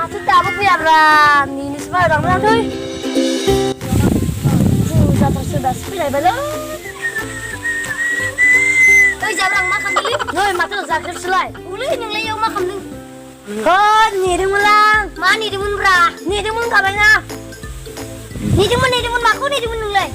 Maksud apa puyabra? Ini semua orang bilang tuh. Sudah tersudah sepeda belum? Tuh jabrang makan beli. Noi mata zakir selai. Uli yang leo makan beli. Kon ni di mulang. Mana ni di mun bra? Ni di mun kabarnya? Ni di mun maku ni di mun nilai.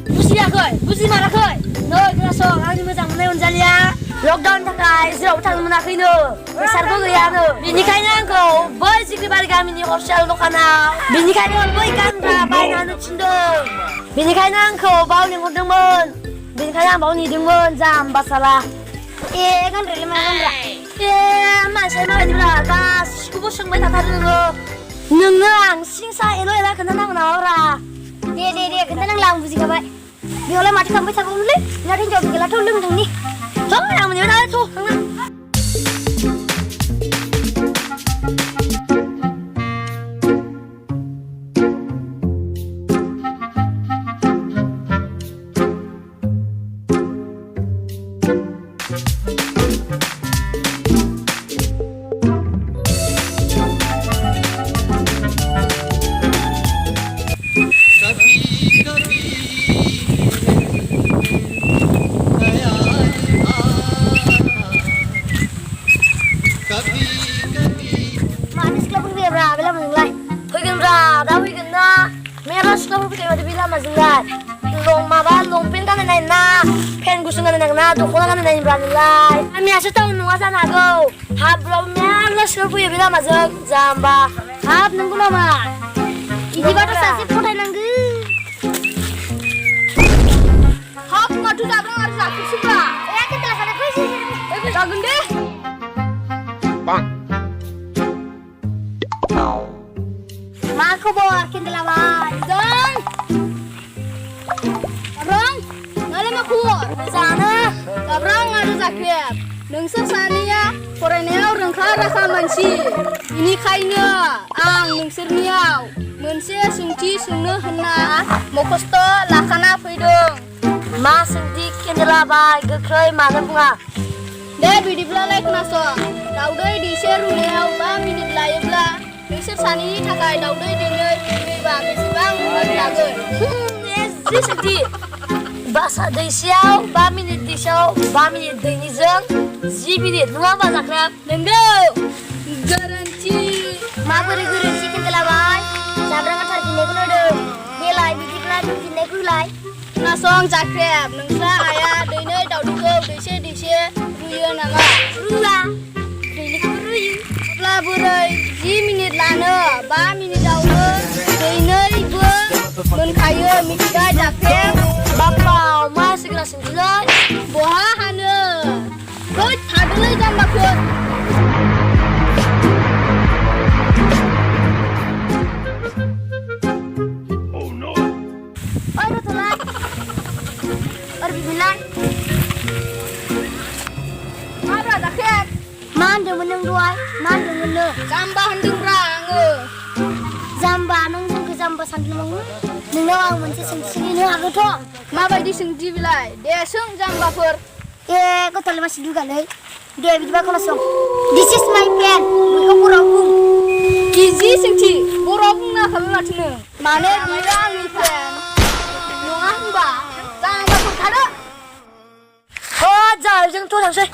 Busi aku, busi marah kau. Noi kena sok, aku macam mana unjalia. Lockdown takai, sirap utang menakai no. Besar tu ya no. Bini kaya angko, boy sikri balik kami ni hostel no kana. Bini kaya boy kan berapa anu cindo. Bini kaya angko bau ni ngudung mon. Bini kaya bau ni dungmon jam basalah. Kan rela mana kan? Masih mana di belakang? Kubu sengbai tak tahu no. Nengang, singsa elo ela kena nang naura. Dia kena nang lang busi kabai. Biola mati kamu tak boleh. Nanti jauh gila tu lung ni. Không nào mà nhớ đây thôi. Long maba long pen kan nai na pen gusung kan na to khona kan nai bran lai ami asa tau nuwa sana go hab ro mya la shur pu yebila ma jang jamba hab nang na ma idi ba to sasi photai nang gu hab ma tu da bang ar sa kisba ya ke tela sana kuisi jagun de bang ma ko bo kin tela ba jang Kabrang, ngalah makuat. Sana, kabrang ada zakir. Nungsar sania, korenau rengkar raka mansi. Ini kainya, ang nungsar niau. Mense sungci sungno hena, mokosto lakana pidung. Mas sungci kendala bai, gekrai mana bunga. Deh bidi belalai kenaso. Daudai di seru niau, ba minit layabla. Nungsar sani takai daudai dinai, ba mesibang lagu. Yes, sungci. Bahasa Desiau, 5 minit Desiau, 5 minit Denizeng, 10 minit. Nunggu apa zakrab? Nenggo. Garansi. Maburi garansi kita lawan. Sabrang atar kini kuno dong. Belai biji pelan kini kulai. Nasong zakrab. Nungsa ayah denai tau dugo desi ruyu nama. Rula. Deni ruyu. Setelah burai 10 minit lana, 5 minit daulo. Denai go. Menkaya mikda zakrab. Bapak, masih kena sembilan. Buah hana. Kau ada lagi jam bakut. Oh no. Oh betul lah. Bilang. Apa dah kek? Man dia menang dua, man dia menang. Zamba hendak berang. Zamba nung ke zamba sandal mangu. Nunggu menci sendiri nung aku tu. Ma bayi sengji bilai, dia seng jam bapur. Kau terlalu masih juga leh. Dia bicara kalau song. This is my pen. Mereka burabung. Kizi sengji, burabung nak kami macam mana bilang ni pen. Nunggu hamba, jam bapur kada. Oh, jauh jeng tu langsung.